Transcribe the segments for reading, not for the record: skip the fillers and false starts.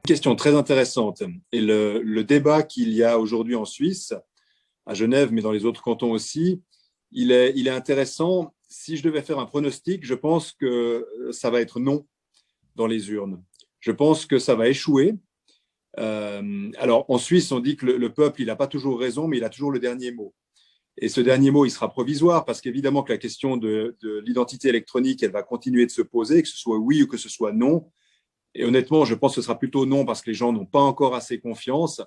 question très intéressante. Et le débat qu'il y a aujourd'hui en Suisse, à Genève, mais dans les autres cantons aussi, il est intéressant. Si je devais faire un pronostic, je pense que ça va être non dans les urnes. Je pense que ça va échouer. Alors, en Suisse, on dit que le peuple, il n'a pas toujours raison, mais il a toujours le dernier mot. Et ce dernier mot, il sera provisoire parce qu'évidemment que la question de l'identité électronique, elle va continuer de se poser, que ce soit oui ou que ce soit non. Et honnêtement, je pense que ce sera plutôt non parce que les gens n'ont pas encore assez confiance.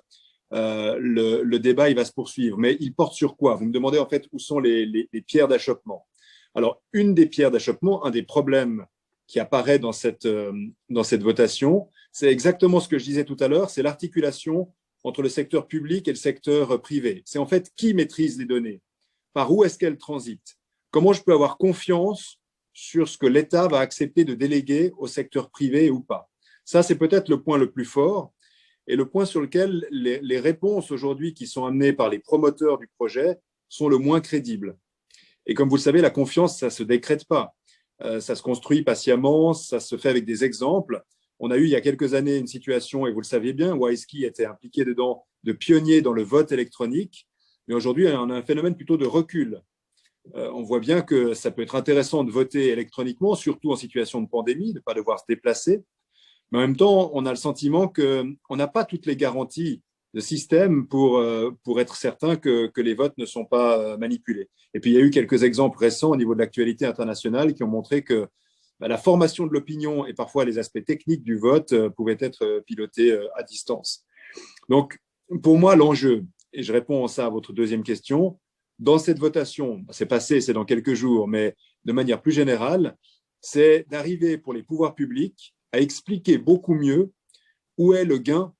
Le débat, il va se poursuivre. Mais il porte sur quoi? Vous me demandez en fait où sont les pierres d'achoppement. Alors, une des pierres d'achoppement, un des problèmes qui apparaît dans cette votation, c'est exactement ce que je disais tout à l'heure, c'est l'articulation entre le secteur public et le secteur privé. C'est en fait qui maîtrise les données, par où est-ce qu'elles transitent, comment je peux avoir confiance sur ce que l'État va accepter de déléguer au secteur privé ou pas. Ça, c'est peut-être le point le plus fort et le point sur lequel les réponses aujourd'hui qui sont amenées par les promoteurs du projet sont le moins crédibles. Et comme vous le savez, la confiance, ça ne se décrète pas. Ça se construit patiemment, ça se fait avec des exemples. On a eu il y a quelques années une situation, et vous le saviez bien, WiseKey était impliqué dedans, de pionnier dans le vote électronique. Mais aujourd'hui, on a un phénomène plutôt de recul. On voit bien que ça peut être intéressant de voter électroniquement, surtout en situation de pandémie, de ne pas devoir se déplacer. Mais en même temps, on a le sentiment qu'on n'a pas toutes les garanties de système pour être certain que les votes ne sont pas manipulés. Et puis, il y a eu quelques exemples récents au niveau de l'actualité internationale qui ont montré que la formation de l'opinion et parfois les aspects techniques du vote pouvaient être pilotés à distance. Donc, pour moi, l'enjeu, et je réponds ça à votre deuxième question, dans cette votation, c'est passé, c'est dans quelques jours, mais de manière plus générale, c'est d'arriver pour les pouvoirs publics à expliquer beaucoup mieux où est le gain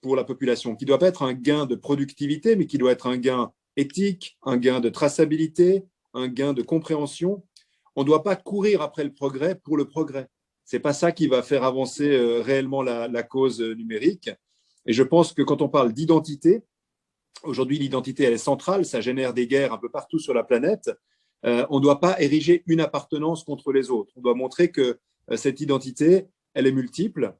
pour la population, qui ne doit pas être un gain de productivité, mais qui doit être un gain éthique, un gain de traçabilité, un gain de compréhension. On ne doit pas courir après le progrès pour le progrès. Ce n'est pas ça qui va faire avancer réellement la cause numérique. Et je pense que quand on parle d'identité, aujourd'hui, l'identité, elle est centrale, ça génère des guerres un peu partout sur la planète. On ne doit pas ériger une appartenance contre les autres. On doit montrer que cette identité, elle est multiple,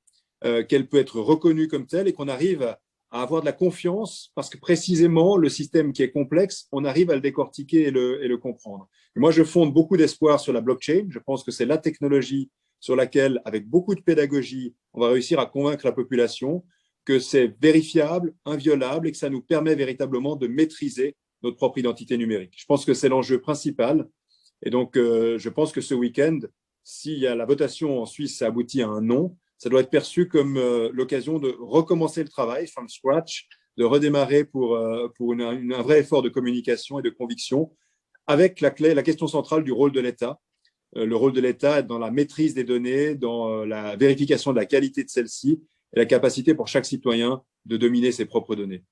qu'elle peut être reconnue comme telle et qu'on arrive à avoir de la confiance parce que précisément, le système qui est complexe, on arrive à le décortiquer et le comprendre. Et moi, je fonde beaucoup d'espoir sur la blockchain. Je pense que c'est la technologie sur laquelle, avec beaucoup de pédagogie, on va réussir à convaincre la population que c'est vérifiable, inviolable et que ça nous permet véritablement de maîtriser notre propre identité numérique. Je pense que c'est l'enjeu principal. Et donc, je pense que ce week-end, s'il y a la votation en Suisse, ça aboutit à un non, ça doit être perçu comme l'occasion de recommencer le travail from scratch, de redémarrer pour un vrai effort de communication et de conviction, avec la question centrale du rôle de l'État. Le rôle de l'État dans la maîtrise des données, dans la vérification de la qualité de celles-ci et la capacité pour chaque citoyen de dominer ses propres données.